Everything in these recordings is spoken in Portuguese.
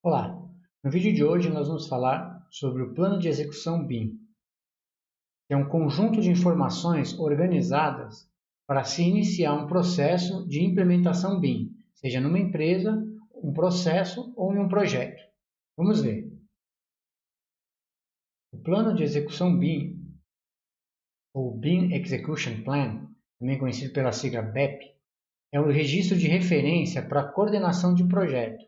Olá, no vídeo de hoje nós vamos falar sobre o plano de execução BIM, que é um conjunto de informações organizadas para se iniciar um processo de implementação BIM, seja numa empresa, um processo ou em um projeto. Vamos ver. O plano de execução BIM, ou BIM Execution Plan, também conhecido pela sigla BEP, é um registro de referência para a coordenação de projeto.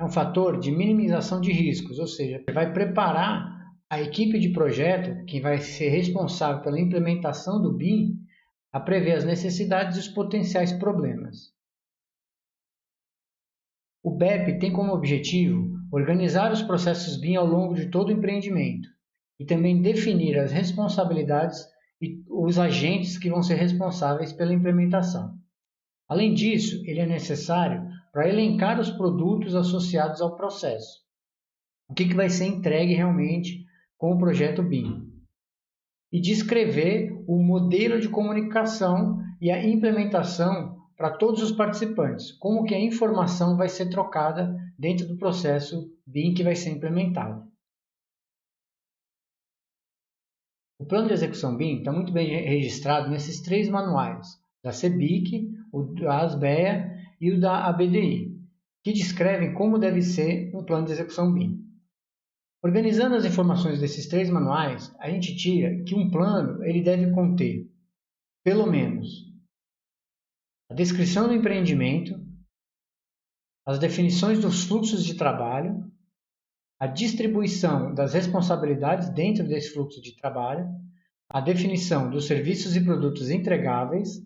É um fator de minimização de riscos, ou seja, vai preparar a equipe de projeto, que vai ser responsável pela implementação do BIM, a prever as necessidades e os potenciais problemas. O BEP tem como objetivo organizar os processos BIM ao longo de todo o empreendimento e também definir as responsabilidades e os agentes que vão ser responsáveis pela implementação. Além disso, ele é necessário para elencar os produtos associados ao processo. O que vai ser entregue realmente com o projeto BIM. E descrever o modelo de comunicação e a implementação para todos os participantes. Como que a informação vai ser trocada dentro do processo BIM que vai ser implementado. O plano de execução BIM está muito bem registrado nesses três manuais, da CEBIC, o da ASBEA e o da ABDI, que descrevem como deve ser um plano de execução BIM. Organizando as informações desses três manuais, a gente tira que um plano ele deve conter, pelo menos, a descrição do empreendimento, as definições dos fluxos de trabalho, a distribuição das responsabilidades dentro desse fluxo de trabalho, a definição dos serviços e produtos entregáveis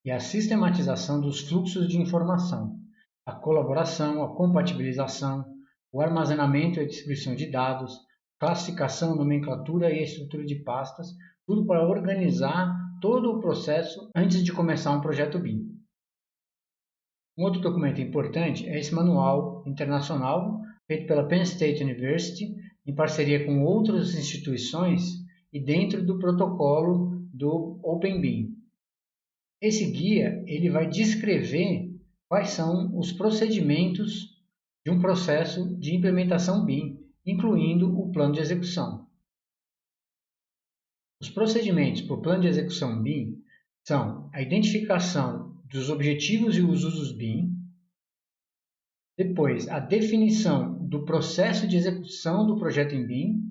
e a sistematização dos fluxos de informação, a colaboração, a compatibilização, o armazenamento e a distribuição de dados, classificação, nomenclatura e a estrutura de pastas, tudo para organizar todo o processo antes de começar um projeto BIM. Um outro documento importante é esse manual internacional feito pela Penn State University em parceria com outras instituições e dentro do protocolo do OpenBIM. Esse guia ele vai descrever quais são os procedimentos de um processo de implementação BIM, incluindo o plano de execução. Os procedimentos para o plano de execução BIM são a identificação dos objetivos e os usos BIM, depois a definição do processo de execução do projeto em BIM,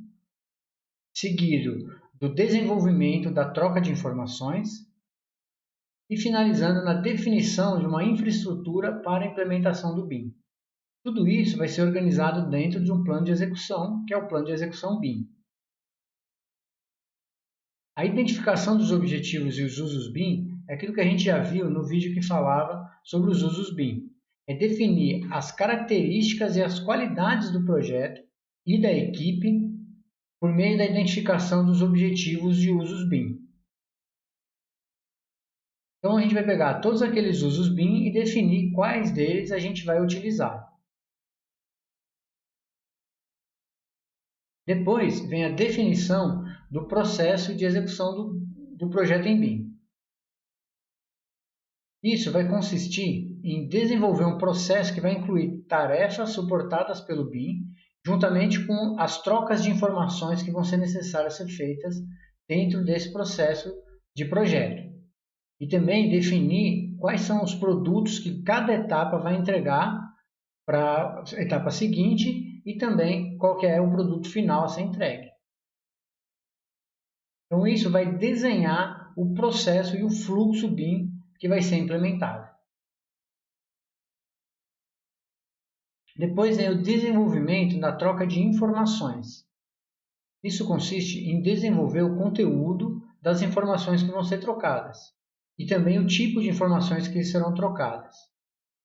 seguido do desenvolvimento da troca de informações e finalizando na definição de uma infraestrutura para a implementação do BIM. Tudo isso vai ser organizado dentro de um plano de execução, que é o plano de execução BIM. A identificação dos objetivos e os usos BIM é aquilo que a gente já viu no vídeo que falava sobre os usos BIM. É definir as características e as qualidades do projeto e da equipe por meio da identificação dos objetivos e usos BIM. Então, a gente vai pegar todos aqueles usos BIM e definir quais deles a gente vai utilizar. Depois vem a definição do processo de execução do projeto em BIM. Isso vai consistir em desenvolver um processo que vai incluir tarefas suportadas pelo BIM, juntamente com as trocas de informações que vão ser necessárias ser feitas dentro desse processo de projeto. E também definir quais são os produtos que cada etapa vai entregar para a etapa seguinte e também qual que é o produto final a ser entregue. Então isso vai desenhar o processo e o fluxo BIM que vai ser implementado. Depois é o desenvolvimento da troca de informações. Isso consiste em desenvolver o conteúdo das informações que vão ser trocadas e também o tipo de informações que serão trocadas.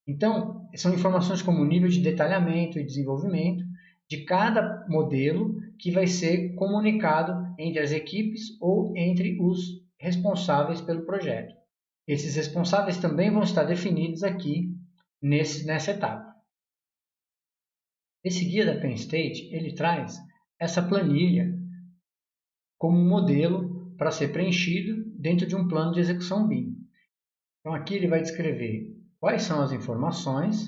Então, são informações como o nível de detalhamento e desenvolvimento de cada modelo que vai ser comunicado entre as equipes ou entre os responsáveis pelo projeto. Esses responsáveis também vão estar definidos aqui nessa etapa. Esse guia da Penn State, ele traz essa planilha como um modelo para ser preenchido dentro de um plano de execução BIM. Então aqui ele vai descrever quais são as informações,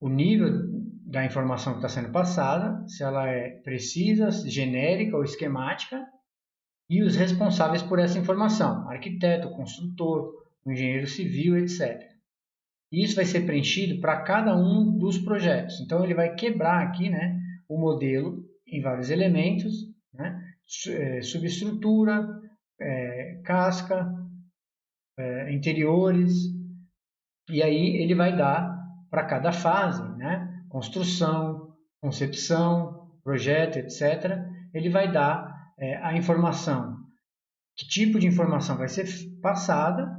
o nível da informação que está sendo passada, se ela é precisa, genérica ou esquemática, e os responsáveis por essa informação, arquiteto, construtor, engenheiro civil, etc. E isso vai ser preenchido para cada um dos projetos. Então, ele vai quebrar aqui, né, o modelo em vários elementos, né, subestrutura, casca, interiores, e aí ele vai dar para cada fase, né, construção, concepção, projeto, etc. Ele vai dar a informação, que tipo de informação vai ser passada,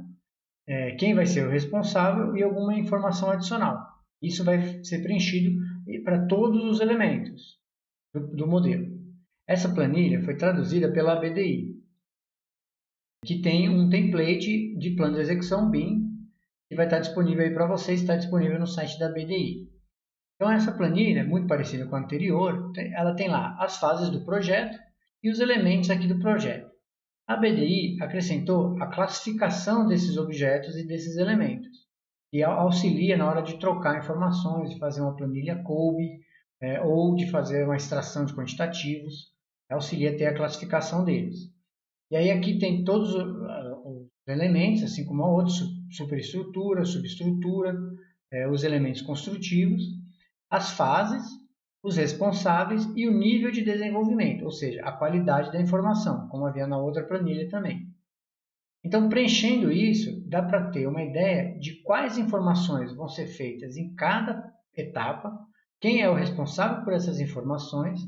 quem vai ser o responsável e alguma informação adicional. Isso vai ser preenchido para todos os elementos do modelo. Essa planilha foi traduzida pela BDI, que tem um template de plano de execução BIM, que vai estar disponível aí para vocês, está disponível no site da BDI. Então, essa planilha, muito parecida com a anterior, ela tem lá as fases do projeto e os elementos aqui do projeto. A BDI acrescentou a classificação desses objetos e desses elementos, e auxilia na hora de trocar informações, de fazer uma planilha COBE, ou de fazer uma extração de quantitativos, auxilia a ter a classificação deles. E aí aqui tem todos os elementos, assim como a outra, superestrutura, subestrutura, os elementos construtivos, as fases, os responsáveis e o nível de desenvolvimento, ou seja, a qualidade da informação, como havia na outra planilha também. Então, preenchendo isso, dá para ter uma ideia de quais informações vão ser feitas em cada etapa, quem é o responsável por essas informações,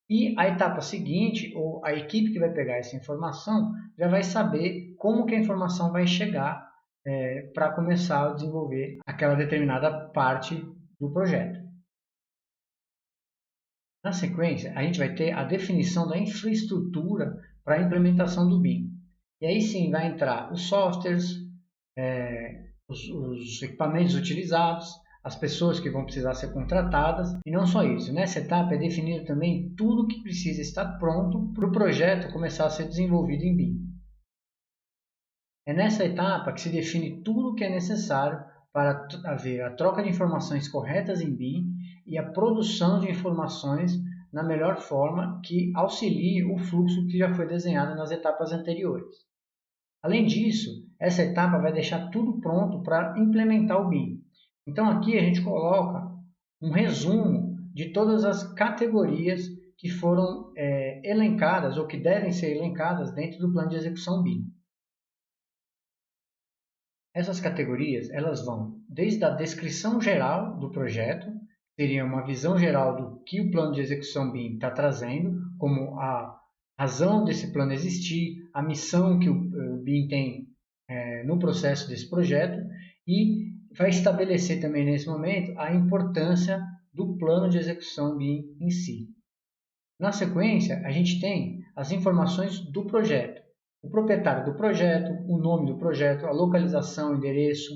e a etapa seguinte, ou a equipe que vai pegar essa informação, já vai saber como que a informação vai chegar para começar a desenvolver aquela determinada parte do projeto. Na sequência, a gente vai ter a definição da infraestrutura para a implementação do BIM. E aí sim vai entrar os softwares, os equipamentos utilizados, as pessoas que vão precisar ser contratadas. E não só isso, nessa etapa é definido também tudo que precisa estar pronto para o projeto começar a ser desenvolvido em BIM. É nessa etapa que se define tudo o que é necessário para haver a troca de informações corretas em BIM e a produção de informações na melhor forma que auxilie o fluxo que já foi desenhado nas etapas anteriores. Além disso, essa etapa vai deixar tudo pronto para implementar o BIM. Então aqui a gente coloca um resumo de todas as categorias que foram elencadas ou que devem ser elencadas dentro do plano de execução BIM. Essas categorias elas vão desde a descrição geral do projeto, seria uma visão geral do que o plano de execução BIM está trazendo, como a razão desse plano existir, a missão que o BIM tem no processo desse projeto, e vai estabelecer também nesse momento a importância do plano de execução BIM em si. Na sequência, a gente tem as informações do projeto. O proprietário do projeto, o nome do projeto, a localização, o endereço,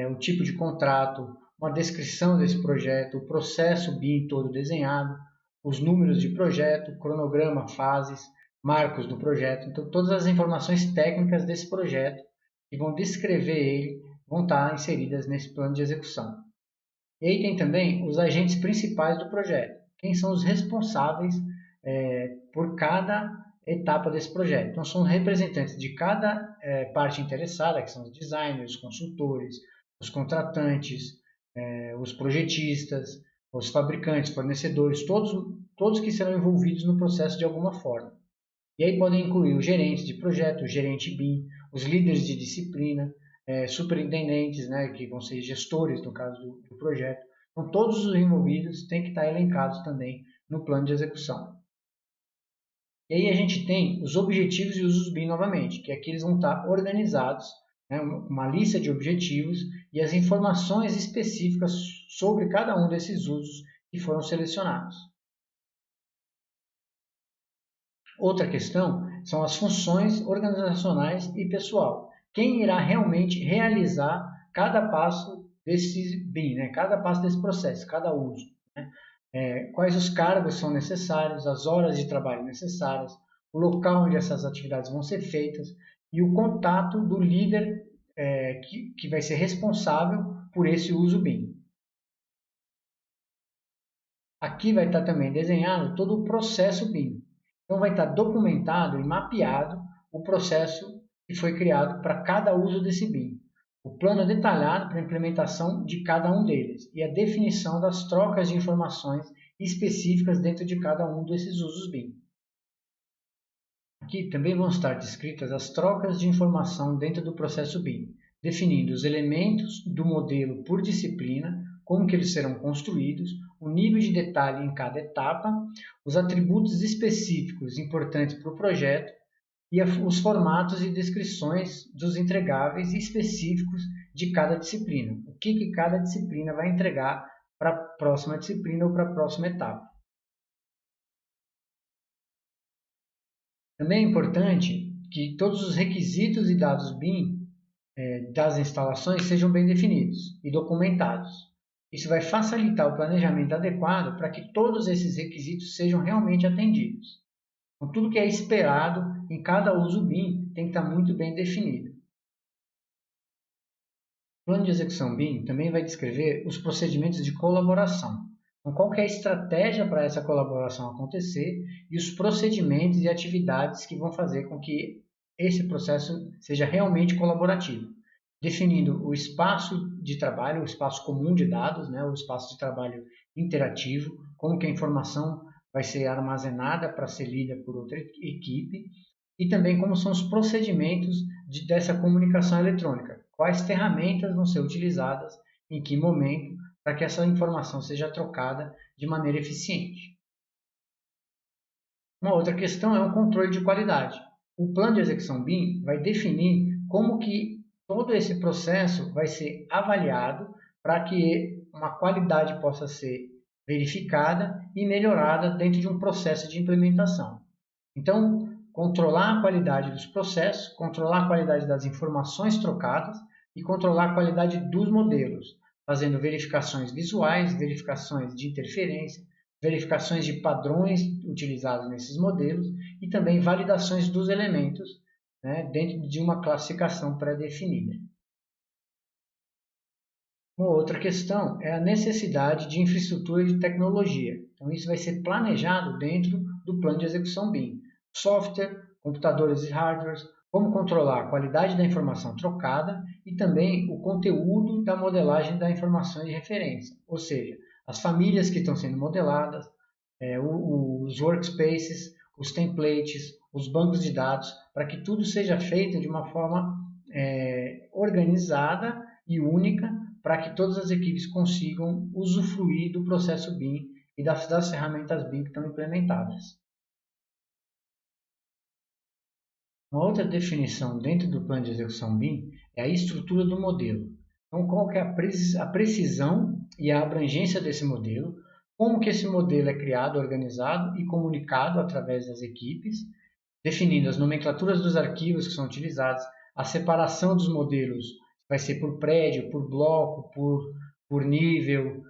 o tipo de contrato, uma descrição desse projeto, o processo BIM todo desenhado, os números de projeto, cronograma, fases, marcos do projeto. Então, todas as informações técnicas desse projeto que vão descrever ele vão estar inseridas nesse plano de execução. E aí tem também os agentes principais do projeto. Quem são os responsáveis por cada etapa desse projeto. Então, são representantes de cada parte interessada, que são os designers, os consultores, os contratantes, os projetistas, os fabricantes, fornecedores, todos que serão envolvidos no processo de alguma forma. E aí podem incluir os gerentes de projeto, o gerente BIM, os líderes de disciplina, superintendentes, né, que vão ser gestores, no caso do projeto. Então, todos os envolvidos têm que estar elencados também no plano de execução. E aí a gente tem os objetivos e usos BIM novamente, que aqui eles vão estar organizados, né, uma lista de objetivos e as informações específicas sobre cada um desses usos que foram selecionados. Outra questão são as funções organizacionais e pessoal. Quem irá realmente realizar cada passo desse BIM, né? Cada passo desse processo, cada uso. Né? Quais os cargos são necessários, as horas de trabalho necessárias, o local onde essas atividades vão ser feitas e o contato do líder que vai ser responsável por esse uso BIM. Aqui vai estar também desenhado todo o processo BIM. Então vai estar documentado e mapeado o processo que foi criado para cada uso desse BIM. O plano é detalhado para a implementação de cada um deles e a definição das trocas de informações específicas dentro de cada um desses usos BIM. Aqui também vão estar descritas as trocas de informação dentro do processo BIM, definindo os elementos do modelo por disciplina, como que eles serão construídos, o nível de detalhe em cada etapa, os atributos específicos importantes para o projeto e os formatos e descrições dos entregáveis específicos de cada disciplina. O que cada disciplina vai entregar para a próxima disciplina ou para a próxima etapa. Também é importante que todos os requisitos e dados BIM das instalações sejam bem definidos e documentados. Isso vai facilitar o planejamento adequado para que todos esses requisitos sejam realmente atendidos. Então, tudo que é esperado em cada uso BIM tem que estar muito bem definido. O plano de execução BIM também vai descrever os procedimentos de colaboração. Então, qual que é a estratégia para essa colaboração acontecer e os procedimentos e atividades que vão fazer com que esse processo seja realmente colaborativo. Definindo o espaço de trabalho, o espaço comum de dados, o espaço de trabalho interativo, como que a informação vai ser armazenada para ser lida por outra equipe, e também como são os procedimentos dessa comunicação eletrônica, quais ferramentas vão ser utilizadas, em que momento, para que essa informação seja trocada de maneira eficiente. Uma outra questão é o controle de qualidade. O plano de execução BIM vai definir como que todo esse processo vai ser avaliado para que uma qualidade possa ser verificada e melhorada dentro de um processo de implementação. Então, controlar a qualidade dos processos, controlar a qualidade das informações trocadas e controlar a qualidade dos modelos, fazendo verificações visuais, verificações de interferência, verificações de padrões utilizados nesses modelos e também validações dos elementos dentro de uma classificação pré-definida. Uma outra questão é a necessidade de infraestrutura de tecnologia. Então, isso vai ser planejado dentro do plano de execução BIM. Software, computadores e hardwares, como controlar a qualidade da informação trocada e também o conteúdo da modelagem da informação de referência, ou seja, as famílias que estão sendo modeladas, os workspaces, os templates, os bancos de dados, para que tudo seja feito de uma forma organizada e única, para que todas as equipes consigam usufruir do processo BIM e das ferramentas BIM que estão implementadas. Uma outra definição dentro do plano de execução BIM é a estrutura do modelo. Então, qual que é a precisão e a abrangência desse modelo, como que esse modelo é criado, organizado e comunicado através das equipes, definindo as nomenclaturas dos arquivos que são utilizados, a separação dos modelos vai ser por prédio, por bloco, por nível,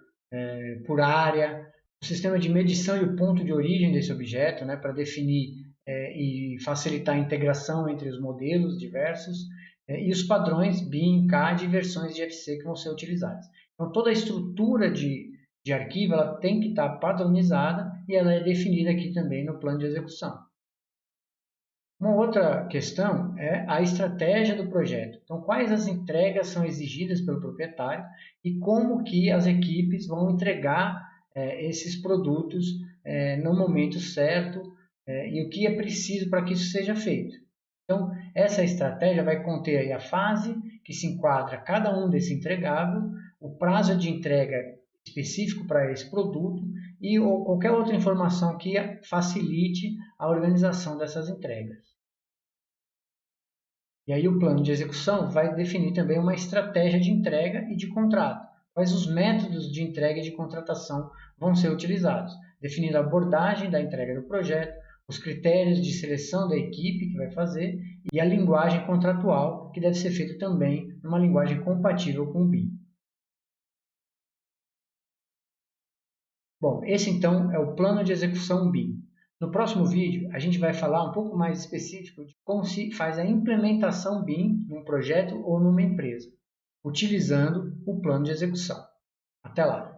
por área, o sistema de medição e o ponto de origem desse objeto, para definir e facilitar a integração entre os modelos diversos e os padrões BIM, CAD e versões de FC que vão ser utilizadas. Então, toda a estrutura de arquivo ela tem que estar padronizada e ela é definida aqui também no plano de execução. Uma outra questão é a estratégia do projeto. Então, quais as entregas são exigidas pelo proprietário e como que as equipes vão entregar esses produtos no momento certo e o que é preciso para que isso seja feito. Então, essa estratégia vai conter aí a fase que se enquadra cada um desse entregável, o prazo de entrega específico para esse produto e ou qualquer outra informação que facilite a organização dessas entregas. E aí o plano de execução vai definir também uma estratégia de entrega e de contrato. Quais os métodos de entrega e de contratação vão ser utilizados, definindo a abordagem da entrega do projeto, os critérios de seleção da equipe que vai fazer e a linguagem contratual, que deve ser feita também numa linguagem compatível com o BIM. Bom, esse então é o plano de execução BIM. No próximo vídeo, a gente vai falar um pouco mais específico de como se faz a implementação BIM num projeto ou numa empresa, utilizando o plano de execução. Até lá!